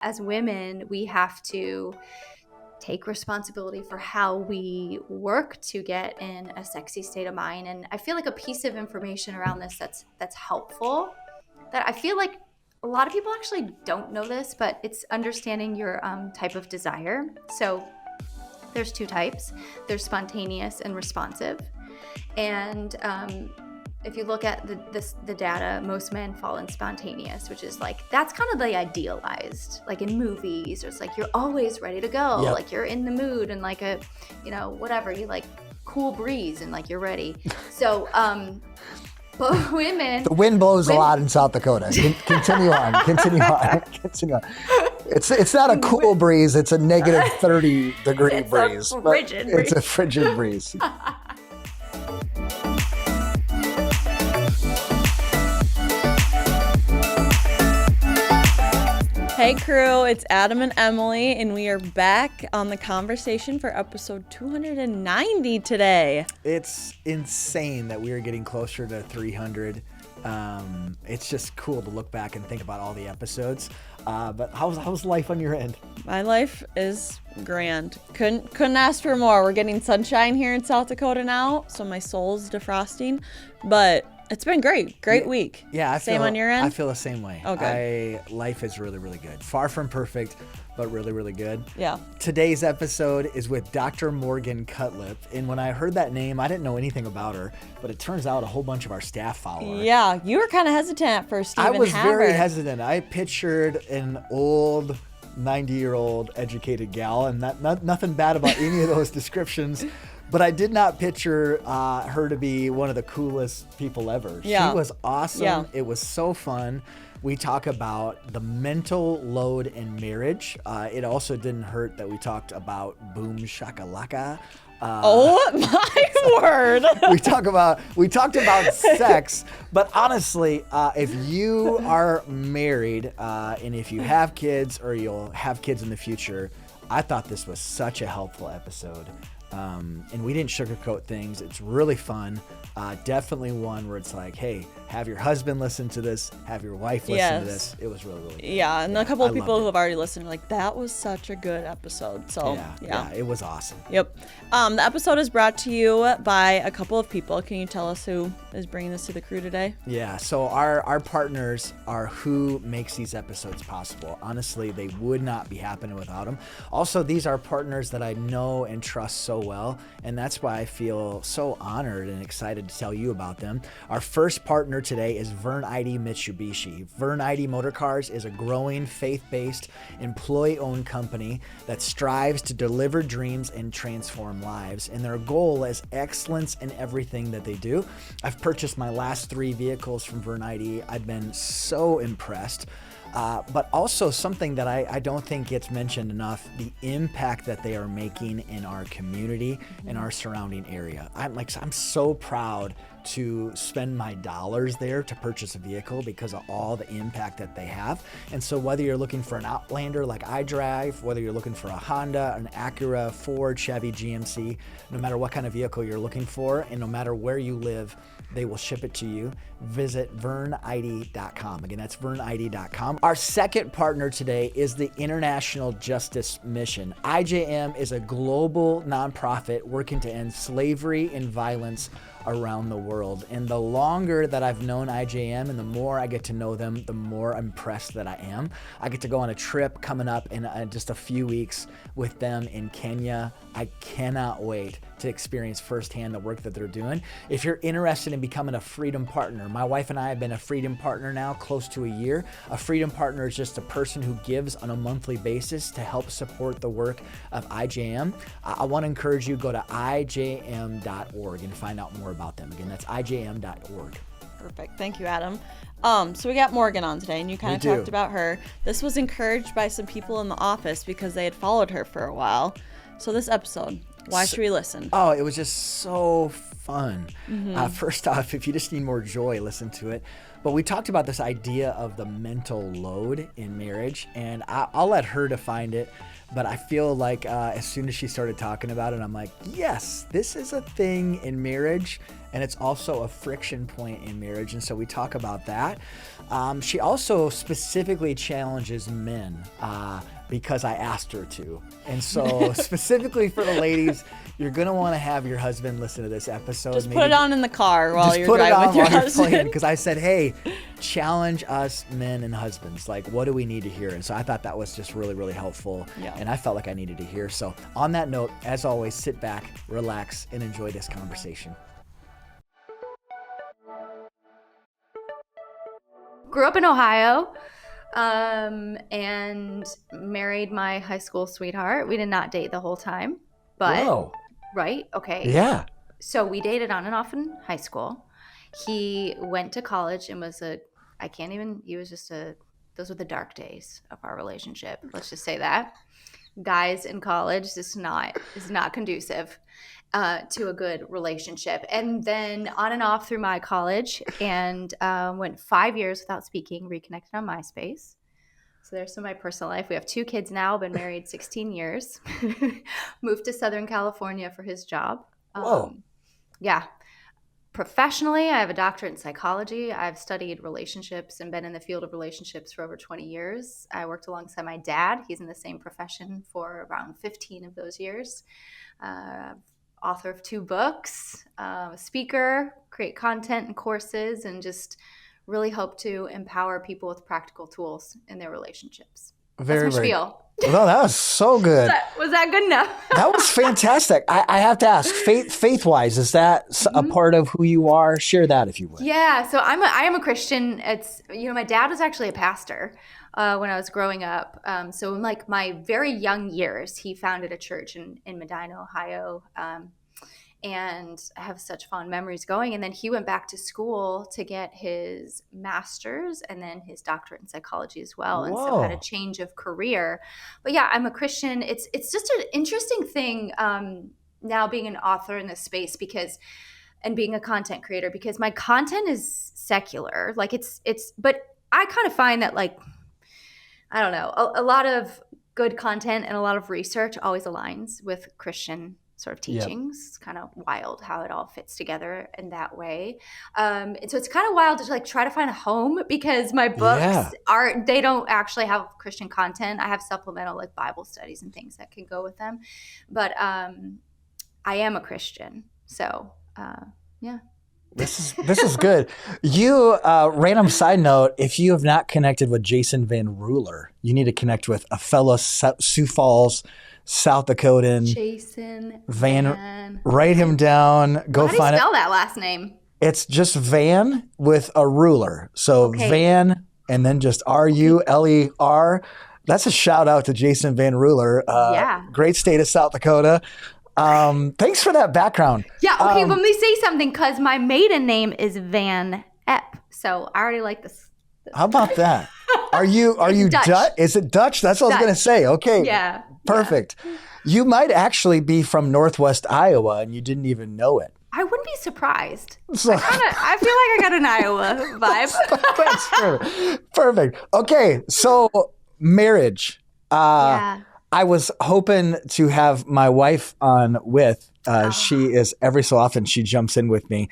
as women, we have to take responsibility for how we work to get in a sexy state of mind. And I feel like a piece of information around this that's helpful, that I feel like a lot of people actually don't know this, but it's understanding your type of desire. So there's two types. There's spontaneous and responsive. And if you look at the data, most men fall in spontaneous, which is like, that's kind of the idealized, like in movies, or it's like you're always ready to go. Yep. Like you're in the mood and like a, whatever, you like cool breeze and like you're ready. So, but women. The wind blows a lot in South Dakota. Continue on. Continue on. Continue on. It's not a cool breeze. It's a negative 30-degree breeze. It's a frigid breeze. Hey crew, it's Adam and Emily, and we are back on the conversation for episode 290 today. It's insane that we are getting closer to 300. It's just cool to look back and think about all the episodes. But how's life on your end? My life is grand. Couldn't ask for more. We're getting sunshine here in South Dakota now, so my soul's defrosting. But it's been great. Great week. Yeah, same on your end? I feel the same way. Okay. Life is really, really good. Far from perfect, but really, really good. Yeah. Today's episode is with Dr. Morgan Cutlip. And when I heard that name, I didn't know anything about her, but it turns out a whole bunch of our staff follow her. Yeah, you were kind of hesitant at first, Stephen. I was very hesitant. I pictured an old 90-year-old educated gal, and nothing bad about any of those descriptions. But I did not picture her to be one of the coolest people ever. Yeah. She was awesome. Yeah. It was so fun. We talk about the mental load in marriage. It also didn't hurt that we talked about boom shakalaka. Oh my word! We talked about sex, but honestly, if you are married and if you have kids or you'll have kids in the future, I thought this was such a helpful episode. And we didn't sugarcoat things. It's really fun. Definitely one where it's like, hey, have your husband listen to this, have your wife listen to this. It was really, really good. Yeah, and a couple of people who have already listened are like, that was such a good episode. So, yeah, it was awesome. Yep. The episode is brought to you by a couple of people. Can you tell us who is bringing this to the crew today? Yeah, so our partners are who makes these episodes possible. Honestly, they would not be happening without them. Also, these are partners that I know and trust so well, and that's why I feel so honored and excited to tell you about them. Our first partner today is Vern Eide Mitsubishi. Vern Eide Motorcars is a growing, faith-based, employee-owned company that strives to deliver dreams and transform lives, and their goal is excellence in everything that they do. I've purchased my last 3 vehicles from Vern Eide. I've been so impressed. But also something that I don't think gets mentioned enough, the impact that they are making in our community and our surrounding area. I'm so proud to spend my dollars there to purchase a vehicle because of all the impact that they have. And so whether you're looking for an Outlander like I drive, whether you're looking for a Honda, an Acura, Ford, Chevy, GMC, no matter what kind of vehicle you're looking for, and no matter where you live, they will ship it to you. Visit verneide.com. Again, that's verneide.com. Our second partner today is the International Justice Mission. IJM is a global nonprofit working to end slavery and violence around the world. And the longer that I've known IJM and the more I get to know them, the more impressed that I am. I get to go on a trip coming up in just a few weeks with them in Kenya. I cannot wait to experience firsthand the work that they're doing. If you're interested in becoming a Freedom Partner, my wife and I have been a Freedom Partner now close to a year. A Freedom Partner is just a person who gives on a monthly basis to help support the work of IJM. I want to encourage you to go to ijm.org and find out more about them. Again, that's ijm.org. Perfect. Thank you, Adam. So we got Morgan on today, and you kind of talked about her. This was encouraged by some people in the office because they had followed her for a while. So this episode, why should we listen? Oh, it was just so fun. First off, if you just need more joy, listen to it. But we talked about this idea of the mental load in marriage, and I'll let her define it. But I feel like as soon as she started talking about it, I'm like, yes, this is a thing in marriage. and it's also a friction point in marriage. And so we talk about that. She also specifically challenges men because I asked her to. And so specifically for the ladies, you're going to want to have your husband listen to this episode. Just put it on in the car while you're driving with your husband. Because I said, hey, challenge us men and husbands. Like, what do we need to hear? And so I thought that was just really, really helpful. Yeah. And I felt like I needed to hear. So on that note, as always, sit back, relax, and enjoy this conversation. Grew up in Ohio and married my high school sweetheart. We did not date the whole time, but Whoa. Right? Okay. Yeah. So we dated on and off in high school. He went to college and was those were the dark days of our relationship. Let's just say that. Guys in college is not conducive to a good relationship. And then on and off through my college, and went 5 years without speaking, reconnected on MySpace. So there's some of my personal life. We have 2 kids now, been married 16 years. Moved to Southern California for his job. Whoa. Yeah. Professionally, I have a doctorate in psychology. I've studied relationships and been in the field of relationships for over 20 years. I worked alongside my dad. He's in the same profession for around 15 of those years. Author of 2 books, speaker, create content and courses, and just really hope to empower people with practical tools in their relationships. That's my spiel. Well, that was so good. Was that good enough? That was fantastic. I have to ask, faith-wise, is that a part of who you are? Share that if you would. Yeah, so I am a Christian. It's, my dad was actually a pastor when I was growing up. So in like my very young years, he founded a church in Medina, Ohio. And I have such fond memories going. And then he went back to school to get his master's and then his doctorate in psychology as well. And so had a change of career. But yeah, I'm a Christian. It's just an interesting thing now being an author in this space and being a content creator, because my content is secular. Like but I kind of find that, like, I don't know, a lot of good content and a lot of research always aligns with Christian sort of teachings. Yep. It's kind of wild how it all fits together in that way. And so it's kind of wild to like try to find a home, because my books they don't actually have Christian content. I have supplemental like Bible studies and things that can go with them. But I am a Christian. So yeah. This is good. You, random side note, if you have not connected with Jason Van Ruler, you need to connect with a fellow Sioux Falls, South Dakotan. Jason Van. Write him down. Go find it. How do you spell that last name? It's just Van with a ruler. So Van and then just Ruler. That's a shout out to Jason Van Ruler. Great state of South Dakota. Thanks for that background. Yeah, okay, let me say something, because my maiden name is Van Epp. So I already like this. How about that? Are you Dutch? Is it Dutch? That's what I was going to say. Okay. Yeah. Perfect. Yeah. You might actually be from Northwest Iowa and you didn't even know it. I wouldn't be surprised. So, I feel like I got an Iowa vibe. That's perfect. Perfect. Okay, so marriage. I was hoping to have my wife on with. She is every so often she jumps in with me.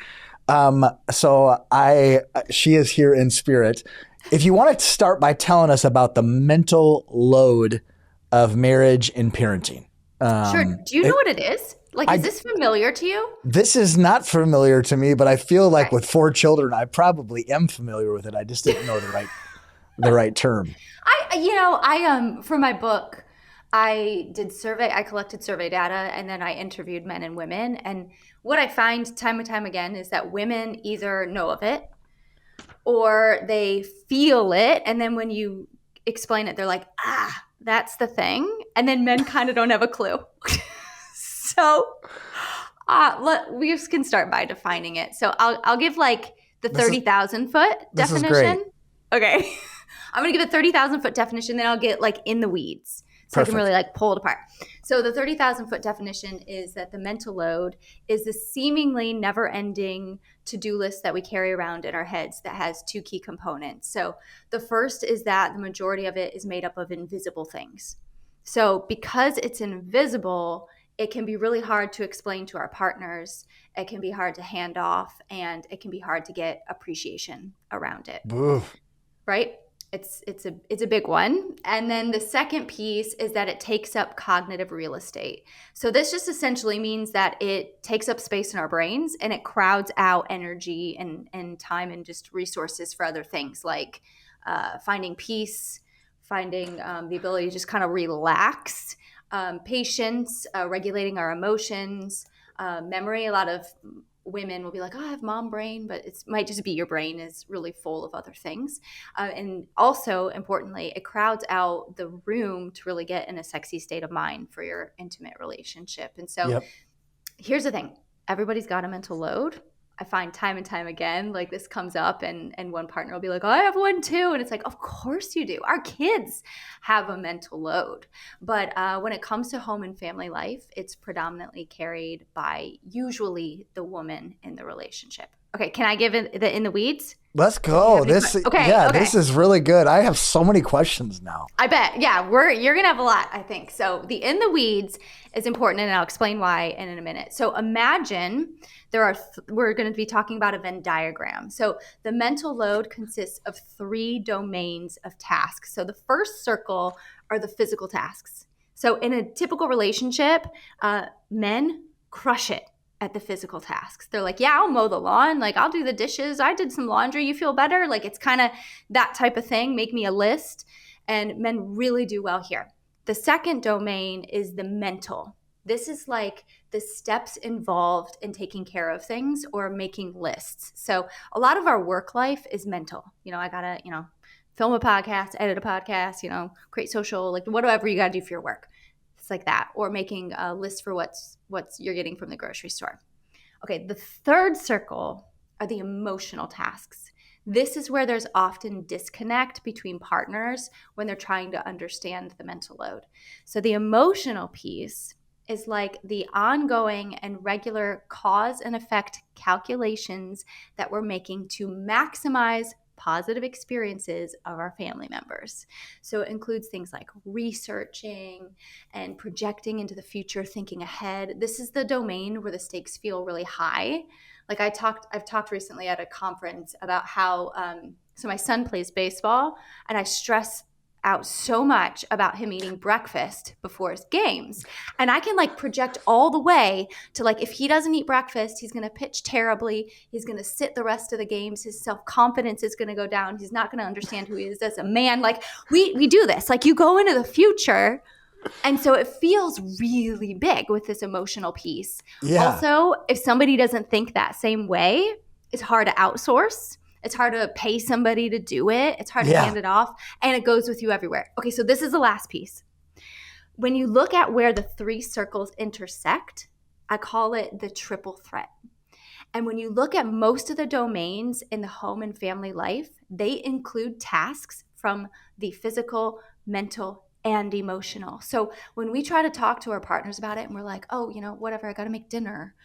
She is here in spirit. If you want to start by telling us about the mental load of marriage and parenting. Sure. Do you know what it is? Like, is this familiar to you? This is not familiar to me, but I feel like with 4 children, I probably am familiar with it. I just didn't know the right term. For my book, I collected survey data, and then I interviewed men and women. And what I find time and time again is that women either know of it or they feel it. And then when you explain it, they're like, that's the thing. And then men kind of don't have a clue. So we just can start by defining it. So I'll give like the 30,000 foot definition. This is great. Okay. I'm going to give a 30,000 foot definition. Then I'll get like in the weeds. So Perfect. I can really like pull it apart. So the 30,000 foot definition is that the mental load is the seemingly never ending to-do list that we carry around in our heads that has 2 key components. So the first is that the majority of it is made up of invisible things. So because it's invisible, it can be really hard to explain to our partners. It can be hard to hand off, and it can be hard to get appreciation around it. Oof. Right? It's a big one. And then the second piece is that it takes up cognitive real estate. So this just essentially means that it takes up space in our brains, and it crowds out energy and time and just resources for other things like finding peace, finding the ability to just kind of relax, patience, regulating our emotions, memory. A lot of women will be like, oh, I have mom brain, but it might just be your brain is really full of other things. And also, importantly, it crowds out the room to really get in a sexy state of mind for your intimate relationship. And so here's the thing. Everybody's got a mental load. I find time and time again, like this comes up and one partner will be like, oh, I have one too. And it's like, of course you do. Our kids have a mental load. But when it comes to home and family life, it's predominantly carried by usually the woman in the relationship. Okay, can I give it the in the weeds? Let's go. This is really good. I have so many questions now. I bet. Yeah, you're going to have a lot, I think. So the in the weeds is important, and I'll explain why in a minute. So imagine we're going to be talking about a Venn diagram. So the mental load consists of 3 domains of tasks. So the first circle are the physical tasks. So in a typical relationship, men crush it at the physical tasks. They're like, yeah, I'll mow the lawn. Like, I'll do the dishes. I did some laundry. You feel better? Like, it's kind of that type of thing. Make me a list. And men really do well here. The second domain is the mental. This is like the steps involved in taking care of things or making lists. So a lot of our work life is mental. I got to, film a podcast, edit a podcast, create social, like whatever you got to do for your work. It's like that. Or making a list for what's you're getting from the grocery store. Okay, the third circle are the emotional tasks. This is where there's often disconnect between partners when they're trying to understand the mental load. So the emotional piece is like the ongoing and regular cause and effect calculations that we're making to maximize positive experiences of our family members. So it includes things like researching and projecting into the future, thinking ahead. This is the domain where the stakes feel really high. Like I've talked recently at a conference about how, so my son plays baseball, and I stress out so much about him eating breakfast before his games. And I can project all the way to if he doesn't eat breakfast, he's going to pitch terribly. He's going to sit the rest of the games. His self-confidence is going to go down. He's not going to understand who he is as a man. We do this. You go into the future. And so it feels really big with this emotional piece. Yeah. Also, if somebody doesn't think that same way, it's hard to outsource. It's hard to pay somebody to do it. It's hard to hand it off. And it goes with you everywhere. Okay, so this is the last piece. When you look at where the 3 circles intersect, I call it the triple threat. And when you look at most of the domains in the home and family life, they include tasks from the physical, mental, and emotional. So when we try to talk to our partners about it and we're like, oh, whatever, I got to make dinner.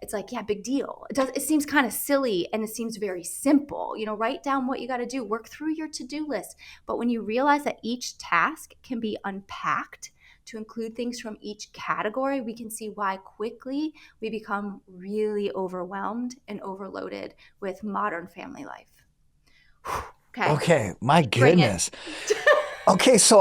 It's like, yeah, big deal. It seems kind of silly, and it seems very simple. Write down what you got to do, work through your to-do list. But when you realize that each task can be unpacked to include things from each category, we can see why quickly we become really overwhelmed and overloaded with modern family life. Okay, my goodness. Okay, so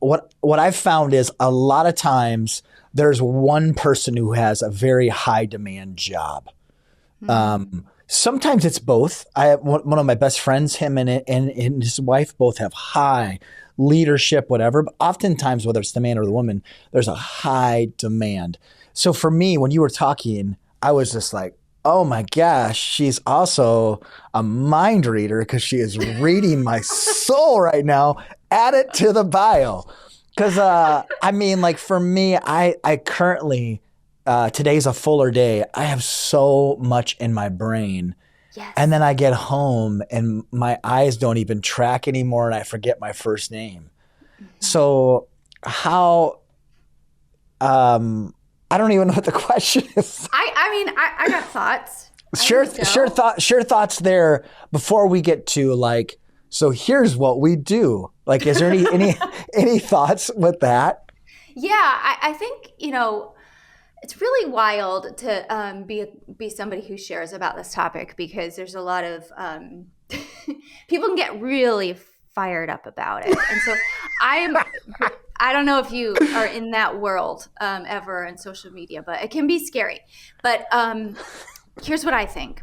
what I've found is a lot of times there's one person who has a very high demand job. Mm-hmm. Sometimes it's both. I have one of my best friends, him and his wife both have high leadership, whatever. But oftentimes, whether it's the man or the woman, there's a high demand. So for me, when you were talking, I was just like, oh my gosh, she's also a mind reader because she is reading my soul right now. Add it to the bio. Because, for me, I currently, today's a fuller day. I have so much in my brain. Yes. And then I get home and my eyes don't even track anymore and I forget my first name. Mm-hmm. So how, I don't even know what the question is. I got thoughts. Share thoughts there before we get to so here's what we do. Is there any thoughts with that? Yeah, I think, it's really wild to be somebody who shares about this topic, because there's a lot of people can get really fired up about it. And so I don't know if you are in that world ever in social media, but it can be scary. But here's what I think.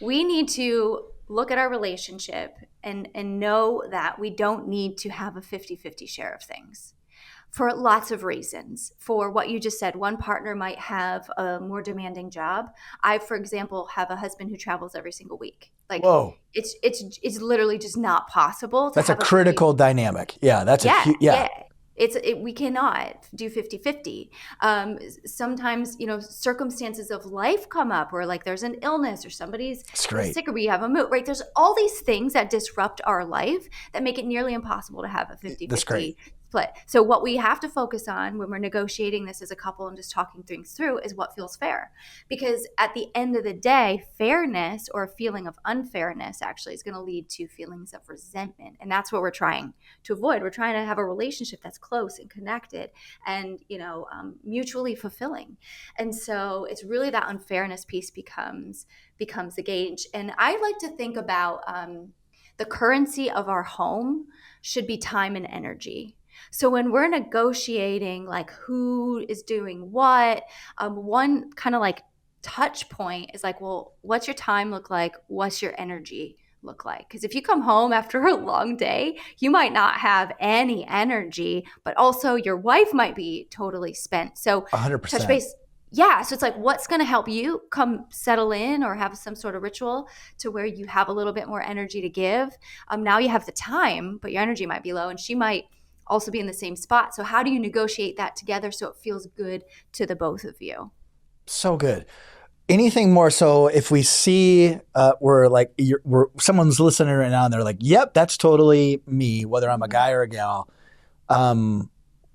We need to look at our relationship and know that we don't need to have a 50-50 share of things, for lots of reasons. For what you just said, one partner might have a more demanding job. I, for example, have a husband who travels every single week. Like, whoa, it's literally just not possible. That's a critical dynamic. Yeah, that's yeah. We cannot do 50-50. Sometimes, circumstances of life come up where, like, there's an illness or somebody's sick, or we have a move, right? There's all these things that disrupt our life that make it nearly impossible to have a 50-50 split. So what we have to focus on when we're negotiating this as a couple and just talking things through is what feels fair. Because at the end of the day, fairness or a feeling of unfairness actually is going to lead to feelings of resentment. And that's what we're trying to avoid. We're trying to have a relationship that's close and connected and, mutually fulfilling. And so it's really that unfairness piece becomes the gauge. And I like to think about the currency of our home should be time and energy. So when we're negotiating, like, who is doing what, one kind of like touch point is like, well, what's your time look like? What's your energy look like? Because if you come home after a long day, you might not have any energy, but also your wife might be totally spent. So 100%. Touch base. Yeah. So it's like, what's going to help you come settle in or have some sort of ritual to where you have a little bit more energy to give? Now you have the time, but your energy might be low, and she might also be in the same spot. So how do you negotiate that together so it feels good to the both of you? So good. Anything more? So if we see someone's listening right now and they're like, yep, that's totally me, whether I'm a guy or a gal,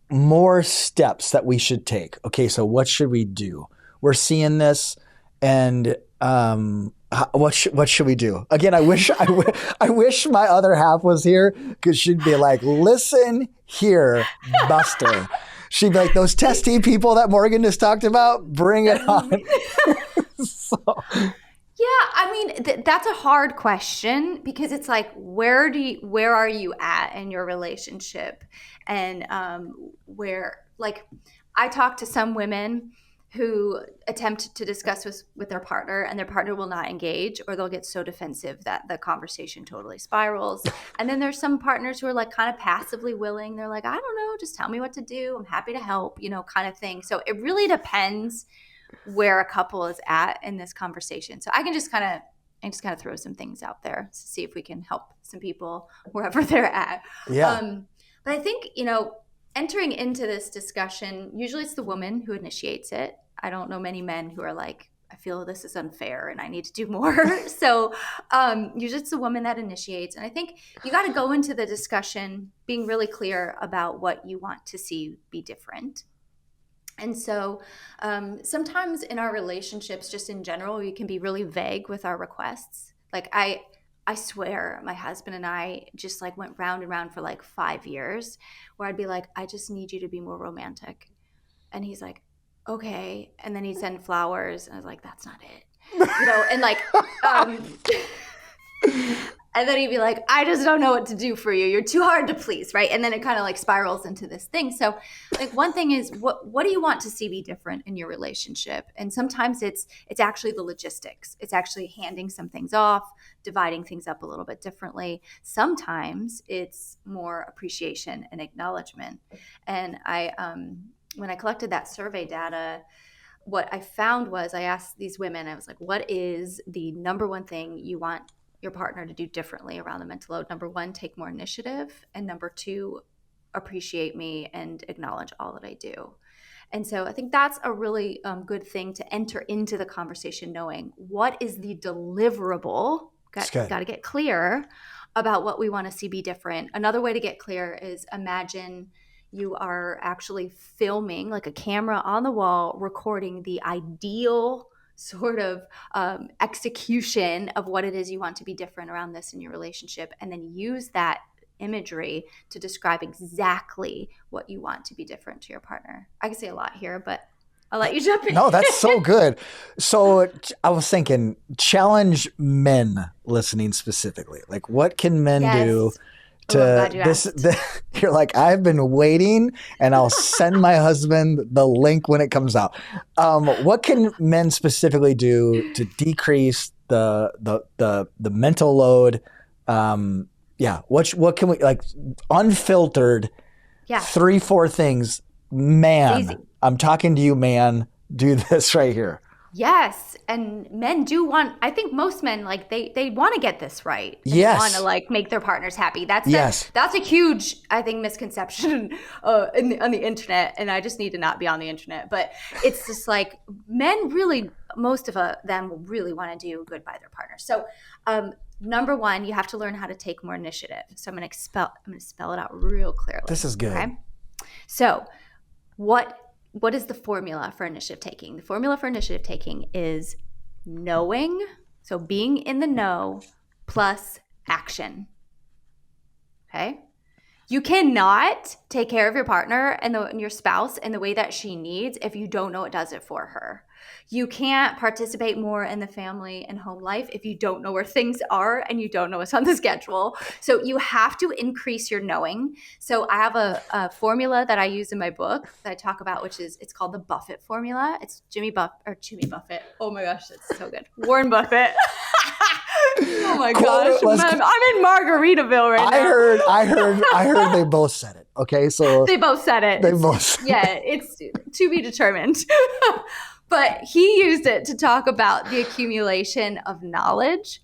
more steps that we should take. Okay, so what should we do? We're seeing this, and what should we do? Again, I wish my other half was here, because she'd be like, listen here, Buster. She'd be like, those testy people that Morgan just talked about, bring it on. Yeah, I mean, that's a hard question, because it's like, where are you at in your relationship? And I talk to some women who attempt to discuss with their partner, and their partner will not engage, or they'll get so defensive that the conversation totally spirals. And then there's some partners who are like kind of passively willing. They're like, I don't know, just tell me what to do. I'm happy to help, kind of thing. So it really depends where a couple is at in this conversation. So I can just kind of throw some things out there to see if we can help some people wherever they're at. Yeah. But I think, entering into this discussion, usually it's the woman who initiates it. I don't know many men who are like, I feel this is unfair and I need to do more. So usually it's the woman that initiates. And I think you got to go into the discussion being really clear about what you want to see be different. And so sometimes in our relationships, just in general, we can be really vague with our requests. Like I swear my husband and I just like went round and round for like 5 years, where I'd be like, I just need you to be more romantic. And he's like, okay. And then he'd send flowers, and I was like, that's not it. And like, and then he'd be like, I just don't know what to do for you. You're too hard to please, right? And then it kind of like spirals into this thing. So like one thing is, what do you want to see be different in your relationship? And sometimes it's actually the logistics. It's actually handing some things off, dividing things up a little bit differently. Sometimes it's more appreciation and acknowledgement. And when I collected that survey data, what I found was, I asked these women, I was like, what is the number one thing you want your partner to do differently around the mental load? Number one, take more initiative. And number two, appreciate me and acknowledge all that I do. And so I think that's a really good thing to enter into the conversation, knowing what is the deliverable. Got to get clear about what we want to see be different. Another way to get clear is, imagine you are actually filming, like a camera on the wall, recording the ideal sort of execution of what it is you want to be different around this in your relationship, and then use that imagery to describe exactly what you want to be different to your partner. I can say a lot here, but I'll let you jump in. No, that's so good. So I was thinking, challenge men listening specifically. Like, what can men do to you're like, I've been waiting, and I'll send my husband the link when it comes out. What can men specifically do to decrease the mental load? What can we, like, unfiltered? Yeah. 3-4 things. Man, I'm talking to you, man. Do this right here. Yes. And men do want, I think most men, like, they want to get this right. Yes. They want to, like, make their partners happy. That's a huge, I think, misconception on the internet. And I just need to not be on the internet. But it's just like, men really, most of them really want to do good by their partner. So number one, you have to learn how to take more initiative. So I'm going to spell it out real clearly. This is good. Okay? So what is the formula for initiative taking? The formula for initiative taking is knowing, so being in the know, plus action. Okay? You cannot take care of your partner and your spouse in the way that she needs if you don't know what does it for her. You can't participate more in the family and home life if you don't know where things are and you don't know what's on the schedule. So you have to increase your knowing. So I have a formula that I use in my book that I talk about, it's called the Buffett formula. It's Jimmy Buffett. Oh my gosh, that's so good. Warren Buffett. Oh my gosh, I'm in Margaritaville right now. I heard they both said it. Okay, so they both said it. It's to be determined. But he used it to talk about the accumulation of knowledge.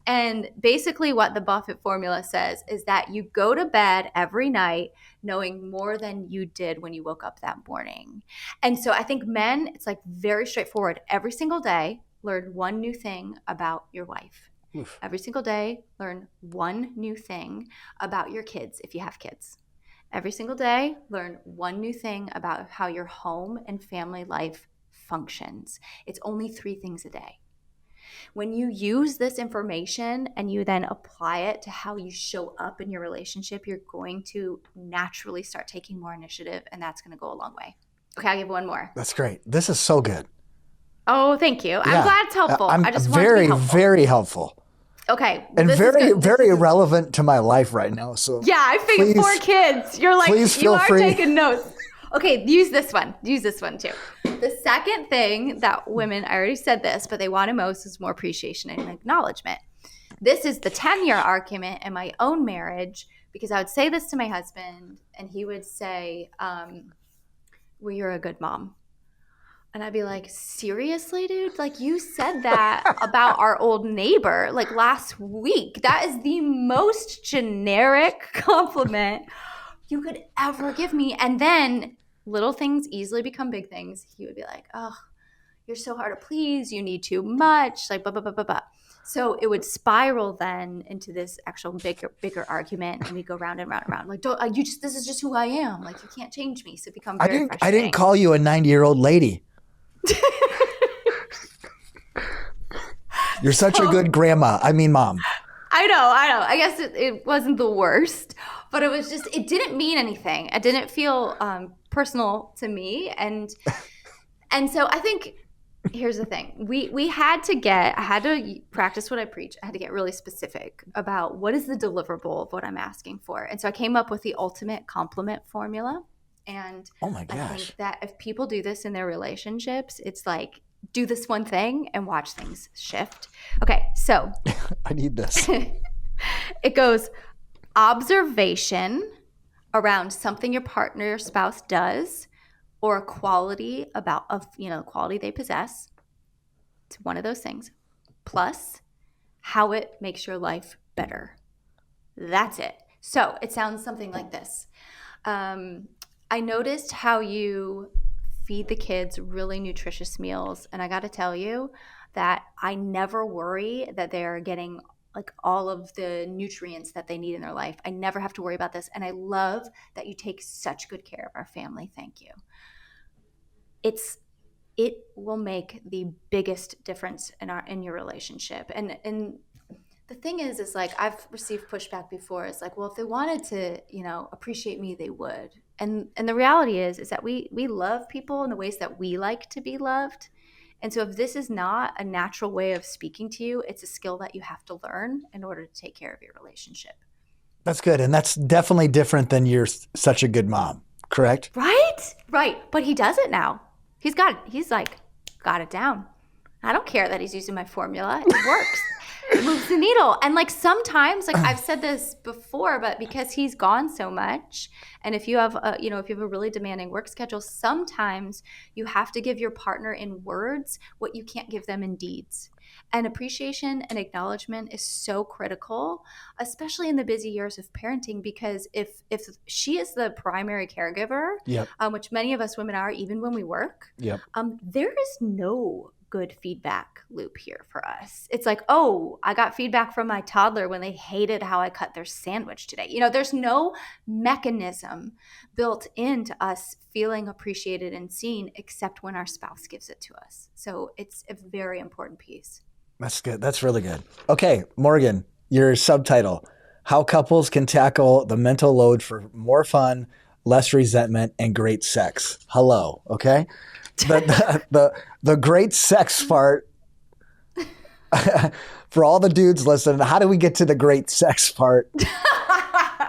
And basically what the Buffett formula says is that you go to bed every night knowing more than you did when you woke up that morning. And so I think men, it's like very straightforward. Every single day, learn one new thing about your wife. Oof. Every single day, learn one new thing about your kids if you have kids. Every single day, learn one new thing about how your home and family life functions. It's only 3 things a day. When you use this information and you then apply it to how you show up in your relationship, you're going to naturally start taking more initiative, and that's going to go a long way. Okay, I'll give one more. That's great. This is so good. Oh, thank you. Yeah. I'm glad it's helpful. I just want to be helpful. Very helpful. Okay. And very relevant to my life right now. So yeah, I think 4 kids. You're like, you are taking notes. Okay, use this one. Use this one too. The second thing that women, I already said this, but they wanted most is more appreciation and acknowledgement. This is the 10-year argument in my own marriage, because I would say this to my husband and he would say, well, you're a good mom. And I'd be like, seriously, dude? Like, you said that about our old neighbor, like, last week. That is the most generic compliment you could ever give me. And then little things easily become big things. He would be like, oh, you're so hard to please. You need too much. Like, blah, blah, blah, blah, blah. So it would spiral then into this actual bigger argument, and we go round and round and round. Like, this is just who I am. Like, you can't change me. So it becomes very frustrating. I didn't call you a 90-year-old lady. You're such a good grandma. I mean, mom. I know. I guess it wasn't the worst, but it was just, it didn't mean anything. It didn't feel personal to me. And so I think, here's the thing. I had to practice what I preach. I had to get really specific about what is the deliverable of what I'm asking for. And so I came up with the ultimate compliment formula. And oh my gosh. I think that if people do this in their relationships, it's like, do this one thing and watch things shift. Okay, so. I need this. It goes observation around something your partner or spouse does, or a quality quality they possess. It's one of those things. Plus how it makes your life better. That's it. So it sounds something like this. I noticed how you feed the kids really nutritious meals. And I got to tell you that I never worry that they're getting like all of the nutrients that they need in their life. I never have to worry about this. And I love that you take such good care of our family. Thank you. It will make the biggest difference in your relationship. And The thing is like I've received pushback before. It's like, well, if they wanted to, appreciate me, they would. And the reality is that we love people in the ways that we like to be loved. And so if this is not a natural way of speaking to you, it's a skill that you have to learn in order to take care of your relationship. That's good. And that's definitely different than you're such a good mom, correct? Right. But he does it now. He's got it down. I don't care that he's using my formula. It works. It moves the needle. And like sometimes, like I've said this before, but because he's gone so much, and if you have a really demanding work schedule, sometimes you have to give your partner in words what you can't give them in deeds. And appreciation and acknowledgement is so critical, especially in the busy years of parenting, because if she is the primary caregiver, which many of us women are, even when we work, there is no good feedback loop here for us. It's like, oh, I got feedback from my toddler when they hated how I cut their sandwich today. There's no mechanism built into us feeling appreciated and seen except when our spouse gives it to us. So it's a very important piece. That's good. That's really good. Okay, Morgan, your subtitle, How Couples Can Tackle the Mental Load for More Fun, Less Resentment, and Great Sex. Hello, okay? The great sex part, for all the dudes listening, how do we get to the great sex part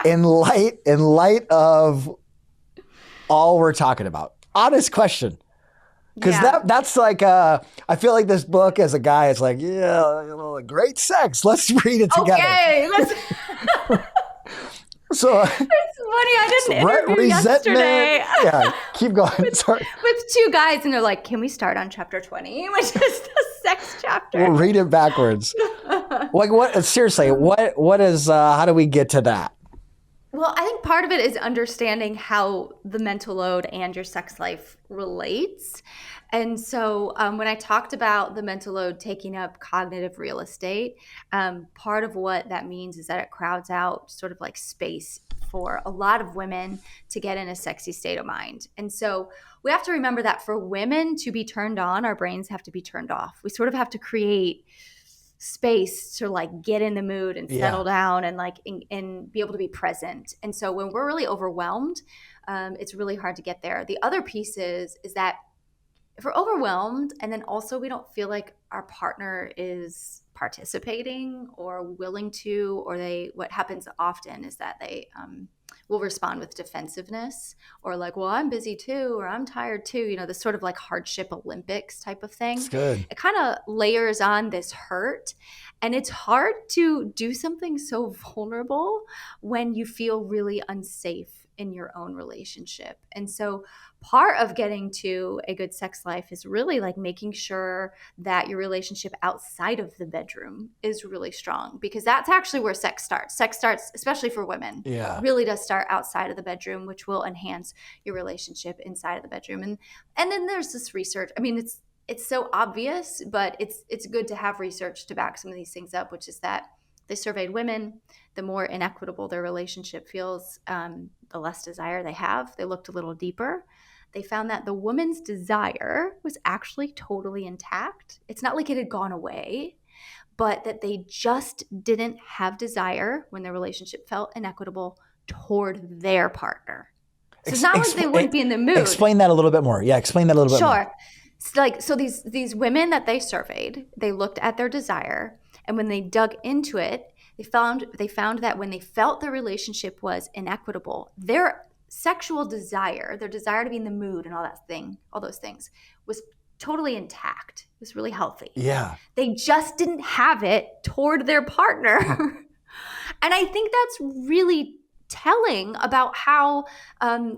in light of all we're talking about? Honest question. Because that's like, I feel like this book as a guy, it's like, great sex. Let's read it together. Okay, let's... So it's funny. I did an interview yesterday. Yeah, keep going. Sorry. With two guys, and they're like, "Can we start on chapter 20, which is the sex chapter?" We'll read it backwards. Like what? Seriously, what is? How do we get to that? Well, I think part of it is understanding how the mental load and your sex life relates. And so when I talked about the mental load taking up cognitive real estate, part of what that means is that it crowds out sort of like space for a lot of women to get in a sexy state of mind. And so we have to remember that for women to be turned on, our brains have to be turned off. We sort of have to create space to like get in the mood and settle down and like and be able to be present. And so when we're really overwhelmed, it's really hard to get there. The other piece is that if we're overwhelmed and then also we don't feel like our partner is participating or willing to, or what happens often is that they will respond with defensiveness or like, well, I'm busy too, or I'm tired too, this sort of like hardship Olympics type of thing. That's good. It kind of layers on this hurt, and it's hard to do something so vulnerable when you feel really unsafe in your own relationship. And so part of getting to a good sex life is really like making sure that your relationship outside of the bedroom is really strong, because that's actually where sex starts. Sex starts, especially for women, really does start outside of the bedroom, which will enhance your relationship inside of the bedroom. And then there's this research. I mean, it's so obvious, but it's good to have research to back some of these things up, which is that they surveyed women. The more inequitable their relationship feels, the less desire they have. They looked a little deeper. They found that the woman's desire was actually totally intact. It's not like it had gone away, but that they just didn't have desire when their relationship felt inequitable toward their partner. So it's not like they wouldn't be in the mood. Explain that a little bit more. Yeah, explain that a little bit more. Sure. So these women that they surveyed, they looked at their desire, and when they dug into it, they found that when they felt their relationship was inequitable, their sexual desire, their desire to be in the mood and all those things was totally intact. It was really healthy. Yeah. They just didn't have it toward their partner. And I think that's really telling about how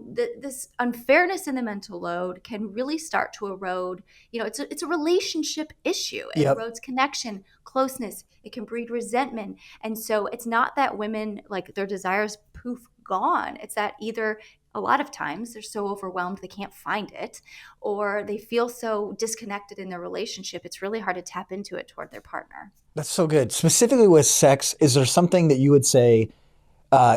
this unfairness in the mental load can really start to erode. It's a relationship issue. It erodes connection, closeness. It can breed resentment. And so it's not that women, like, their desires poof gone. It's that either a lot of times they're so overwhelmed they can't find it, or they feel so disconnected in their relationship, it's really hard to tap into it toward their partner. That's so good. Specifically with sex, is there something that you would say,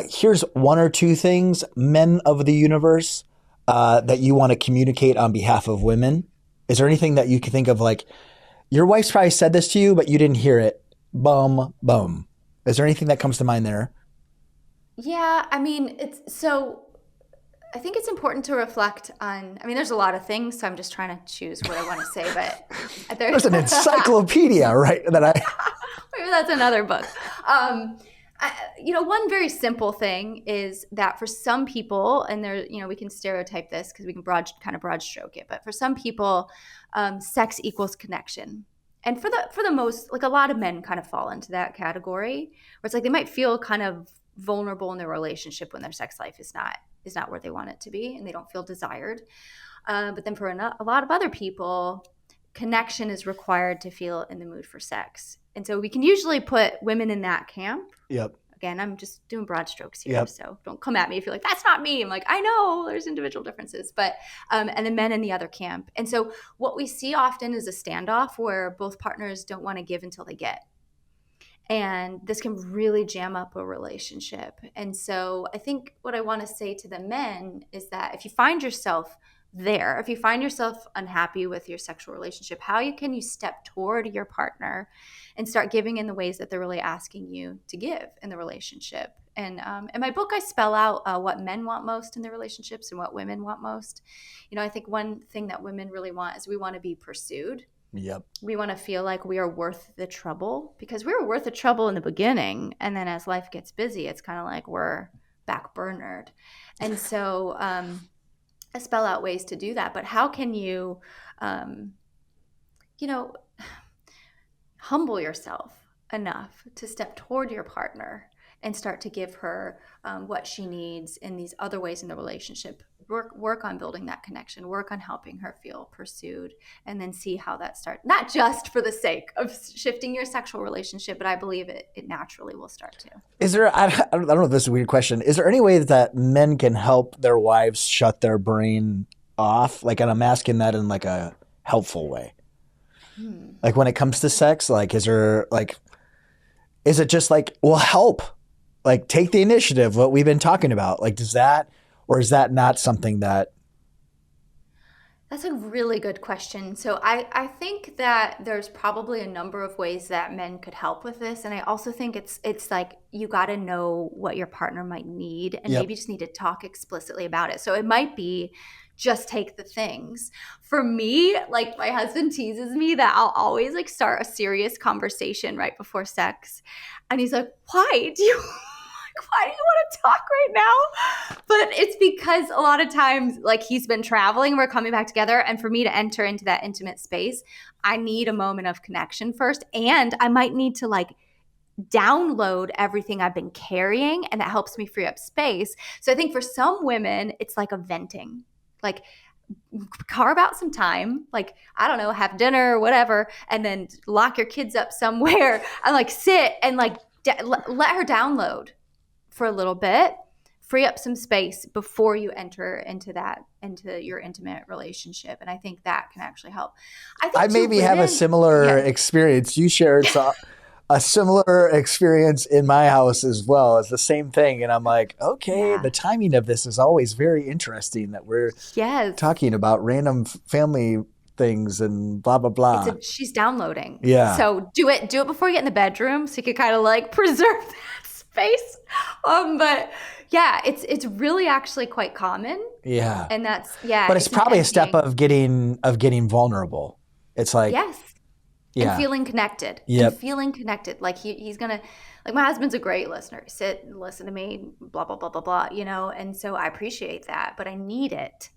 here's one or two things, men of the universe, that you want to communicate on behalf of women? Is there anything that you can think of, like, your wife's probably said this to you, but you didn't hear it? Boom, boom. Is there anything that comes to mind there? Yeah, I mean, I think it's important to reflect on, I mean, there's a lot of things, so I'm just trying to choose what I want to say, but there's an encyclopedia, right? Maybe that's another book. One very simple thing is that for some people, and we can stereotype this because we can broad stroke it, but for some people, sex equals connection. And for the most, like, a lot of men kind of fall into that category, where it's like they might feel kind of vulnerable in their relationship when their sex life is not where they want it to be, and they don't feel desired. But then for a lot of other people, connection is required to feel in the mood for sex. And so we can usually put women in that camp. Yep. Again, I'm just doing broad strokes here, so don't come at me if you're like, that's not me. I'm like, I know there's individual differences, but and the men in the other camp. And so what we see often is a standoff where both partners don't want to give until they get. And this can really jam up a relationship. And so I think what I want to say to the men is that if you find yourself there, if you find yourself unhappy with your sexual relationship, can you step toward your partner and start giving in the ways that they're really asking you to give in the relationship? And in my book, I spell out what men want most in their relationships and what women want most. I think one thing that women really want is we want to be pursued. Yep. We want to feel like we are worth the trouble, because we were worth the trouble in the beginning. And then as life gets busy, it's kind of like we're back burnered. And so I spell out ways to do that. But how can you, humble yourself enough to step toward your partner and start to give her what she needs in these other ways in the relationship? Work on building that connection, work on helping her feel pursued, and then see how that starts. Not just for the sake of shifting your sexual relationship, but I believe it naturally will start to. Is there, I don't know if this is a weird question, is there any way that men can help their wives shut their brain off? Like, and I'm asking that in like a helpful way. Like when it comes to sex, like, is it just like, well, help, like take the initiative, what we've been talking about, like, or is that not something that? That's a really good question. So I think that there's probably a number of ways that men could help with this. And I also think it's like you got to know what your partner might need, and maybe just need to talk explicitly about it. So it might be just take the things. For me, like, my husband teases me that I'll always like start a serious conversation right before sex. And he's like, why do you want to talk right now? But it's because a lot of times, like, he's been traveling, we're coming back together, and for me to enter into that intimate space, I need a moment of connection first, and I might need to like download everything I've been carrying, and that helps me free up space. So I think for some women, it's like a venting, like carve out some time, like, I don't know, have dinner or whatever, and then lock your kids up somewhere and like sit and like let her download for a little bit, free up some space before you enter into your intimate relationship. And I think that can actually help. I maybe have a similar experience. You shared a similar experience in my house as well. It's the same thing. And I'm like, okay, the timing of this is always very interesting, that we're talking about random family things and blah, blah, blah. She's downloading. Yeah. So do it before you get in the bedroom, so you can kind of like preserve that space. But yeah, it's really actually quite common. Yeah. And that's, but it's probably a step of getting vulnerable. It's like, and feeling connected. Yep. And feeling connected. Like he's going to, like, my husband's a great listener. Sit and listen to me, blah, blah, blah, blah, blah, and so I appreciate that, but I need it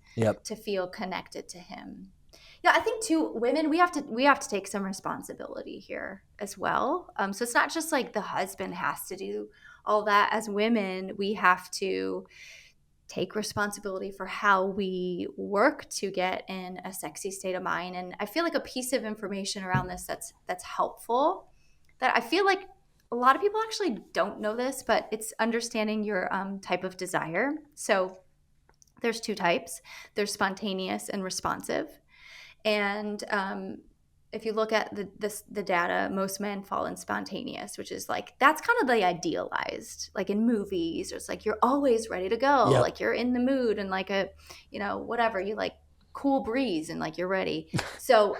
to feel connected to him. Yeah, I think too, women, we have to take some responsibility here as well. So it's not just like the husband has to do all that. As women, we have to take responsibility for how we work to get in a sexy state of mind. And I feel like a piece of information around this that's helpful, that I feel like a lot of people actually don't know this, but it's understanding your type of desire. So there's two types. There's spontaneous and responsive. And if you look at the data, most men fall in spontaneous, which is like, that's kind of the idealized, like in movies, or it's like you're always ready to go, like you're in the mood, and like a, whatever, you like cool breeze and like you're ready. So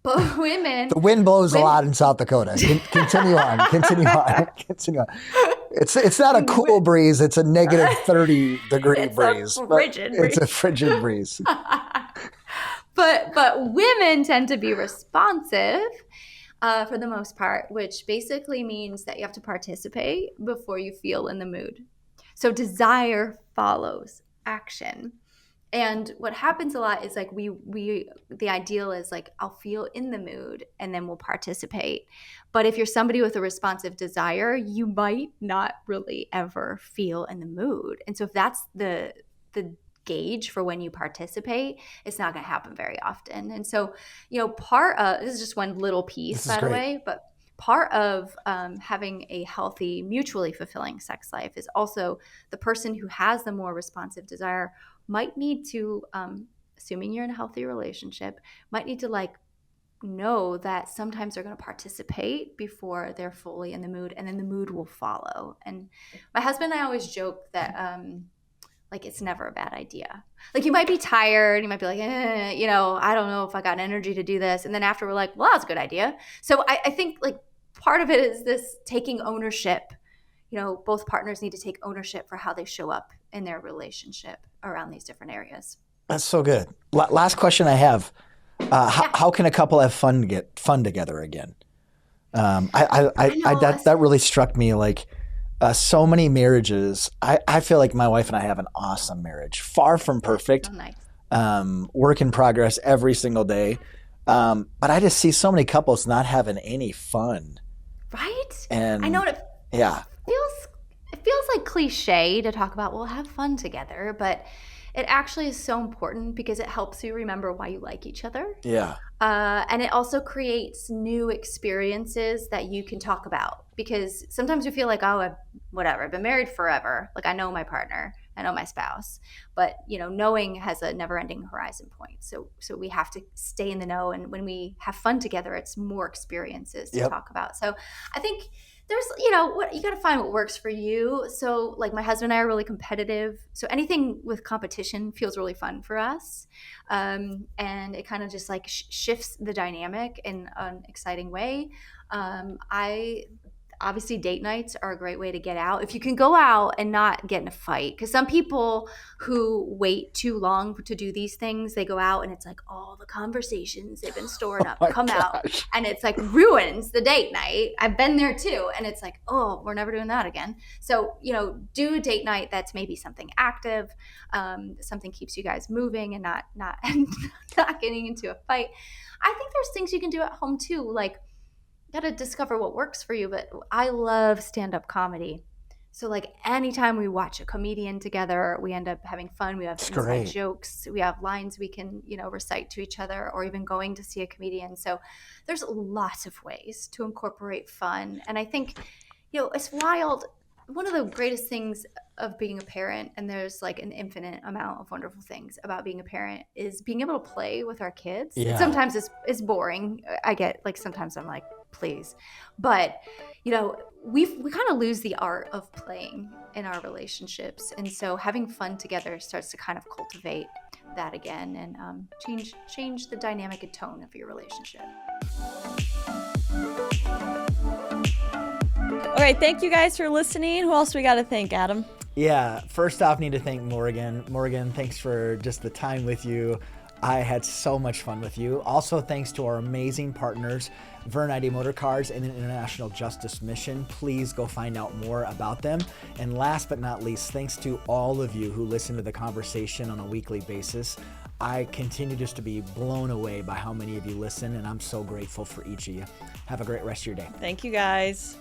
But women, the wind blows a lot in South Dakota. Continue on. Continue on. It's not a cool breeze. It's a negative 30-degree breeze. It's a frigid breeze. But women tend to be responsive for the most part, which basically means that you have to participate before you feel in the mood. So desire follows action. And what happens a lot is like the ideal is like, I'll feel in the mood and then we'll participate. But if you're somebody with a responsive desire, you might not really ever feel in the mood. And so if that's the gauge for when you participate, it's not going to happen very often. And so, part of this is just one little piece, by the way, but part of having a healthy, mutually fulfilling sex life is also the person who has the more responsive desire might need to, assuming you're in a healthy relationship, might need to like know that sometimes they're going to participate before they're fully in the mood, and then the mood will follow. And my husband and I always joke that like it's never a bad idea. Like you might be tired, you might be like, I don't know if I got energy to do this. And then after we're like, well, that's a good idea. So I think like part of it is this taking ownership. Both partners need to take ownership for how they show up in their relationship around these different areas. That's so good. Last question I have. How can a couple have fun together again? That really struck me. Like so many marriages, I feel like my wife and I have an awesome marriage, far from perfect. Oh, nice. Work in progress every single day. But I just see so many couples not having any fun. Right? And I know it. Yeah. It feels like cliche to talk about, we'll have fun together, but it actually is so important because it helps you remember why you like each other. Yeah. And it also creates new experiences that you can talk about, because sometimes we feel like, I've been married forever. Like I know my partner, I know my spouse, but knowing has a never ending horizon point. So we have to stay in the know. And when we have fun together, it's more experiences to talk about. So I think there's, you got to find what works for you. So like my husband and I are really competitive. So anything with competition feels really fun for us. And it kind of just like shifts the dynamic in an exciting way. Obviously date nights are a great way to get out. If you can go out and not get in a fight, because some people who wait too long to do these things, they go out and it's like all the conversations they've been storing up come out, and it's like ruins the date night. I've been there too. And it's like, oh, we're never doing that again. So, do a date night that's maybe something active, something keeps you guys moving and not getting into a fight. I think there's things you can do at home too, like got to discover what works for you. But I love stand-up comedy. So like anytime we watch a comedian together, we end up having fun. We have inside jokes. We have lines we can, recite to each other, or even going to see a comedian. So there's lots of ways to incorporate fun. And I think, it's wild. One of the greatest things of being a parent, and there's like an infinite amount of wonderful things about being a parent, is being able to play with our kids. Yeah. Sometimes it's boring. I get like, sometimes I'm like, please. But, we kind of lose the art of playing in our relationships. And so having fun together starts to kind of cultivate that again, and change the dynamic and tone of your relationship. All right, thank you guys for listening. Who else we got to thank, Adam? Yeah, first off, need to thank Morgan. Morgan, thanks for just the time with you. I had so much fun with you. Also, thanks to our amazing partners, Vern Eide Motorcars and the International Justice Mission. Please go find out more about them. And last but not least, thanks to all of you who listen to the conversation on a weekly basis. I continue just to be blown away by how many of you listen, and I'm so grateful for each of you. Have a great rest of your day. Thank you, guys.